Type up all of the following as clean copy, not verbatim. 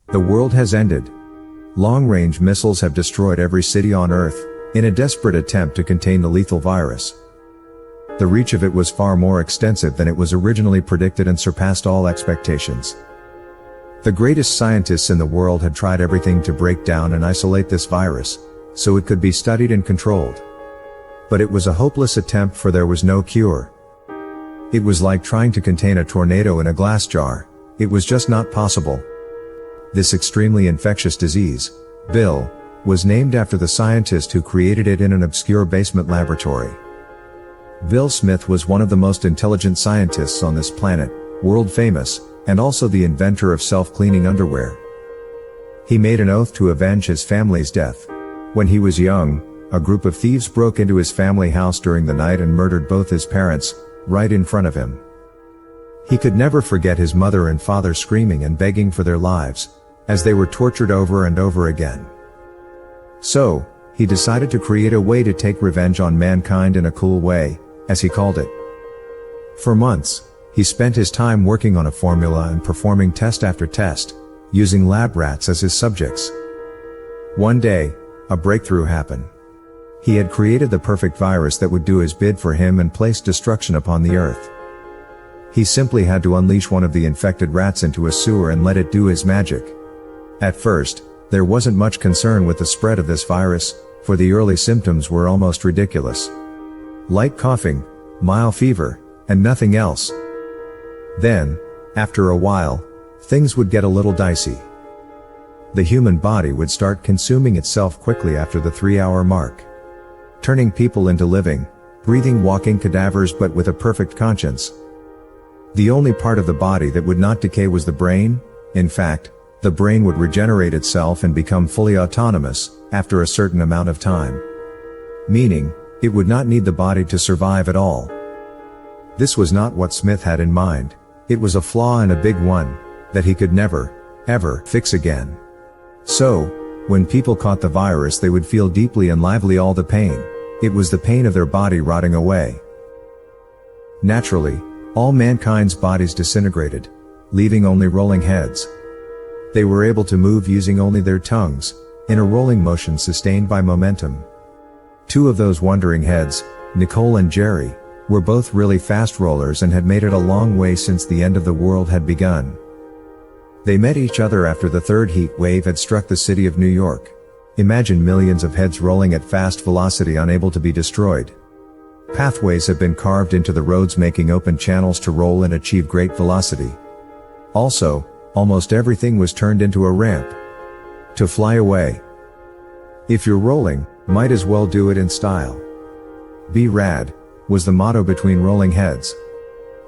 The world has ended. Long-range missiles have destroyed every city on Earth, in a desperate attempt to contain the lethal virus. The reach of it was far more extensive than it was originally predicted and surpassed all expectations. The greatest scientists in the world had tried everything to break down and isolate this virus, so it could be studied and controlled. But it was a hopeless attempt, for there was no cure. It was like trying to contain a tornado in a glass jar. It was just not possible. This extremely infectious disease, Bill, was named after the scientist who created it in an obscure basement laboratory. Bill Smith was one of the most intelligent scientists on this planet, world famous, and also the inventor of self-cleaning underwear. He made an oath to avenge his family's death. When he was young, a group of thieves broke into his family house during the night and murdered both his parents, right in front of him. He could never forget his mother and father screaming and begging for their lives, as they were tortured over and over again. So, he decided to create a way to take revenge on mankind in a cool way, as he called it. For months, he spent his time working on a formula and performing test after test, using lab rats as his subjects. One day, a breakthrough happened. He had created the perfect virus that would do his bid for him and place destruction upon the Earth. He simply had to unleash one of the infected rats into a sewer and let it do his magic. At first, there wasn't much concern with the spread of this virus, for the early symptoms were almost ridiculous. Light coughing, mild fever, and nothing else. Then, after a while, things would get a little dicey. The human body would start consuming itself quickly after the 3-hour mark, turning people into living, breathing, walking cadavers, but with a perfect conscience. The only part of the body that would not decay was the brain. In fact, the brain would regenerate itself and become fully autonomous, after a certain amount of time. Meaning, it would not need the body to survive at all. This was not what Smith had in mind. It was a flaw, and a big one, that he could never, ever fix again. So, when people caught the virus, they would feel deeply and lively all the pain. It was the pain of their body rotting away. Naturally, all mankind's bodies disintegrated, leaving only rolling heads. They were able to move using only their tongues, in a rolling motion sustained by momentum. Two of those wandering heads, Nicole and Jerry, were both really fast rollers and had made it a long way since the end of the world had begun. They met each other after the third heat wave had struck the city of New York. Imagine millions of heads rolling at fast velocity, unable to be destroyed. Pathways have been carved into the roads, making open channels to roll and achieve great velocity. Also, almost everything was turned into a ramp to fly away. If you're rolling, might as well do it in style. Be rad, was the motto between rolling heads.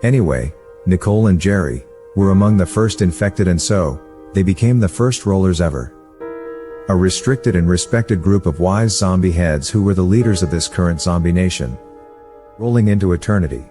Anyway, Nicole and Jerry were among the first infected, and so, they became the first rollers ever. A restricted and respected group of wise zombie heads who were the leaders of this current zombie nation. Rolling into eternity.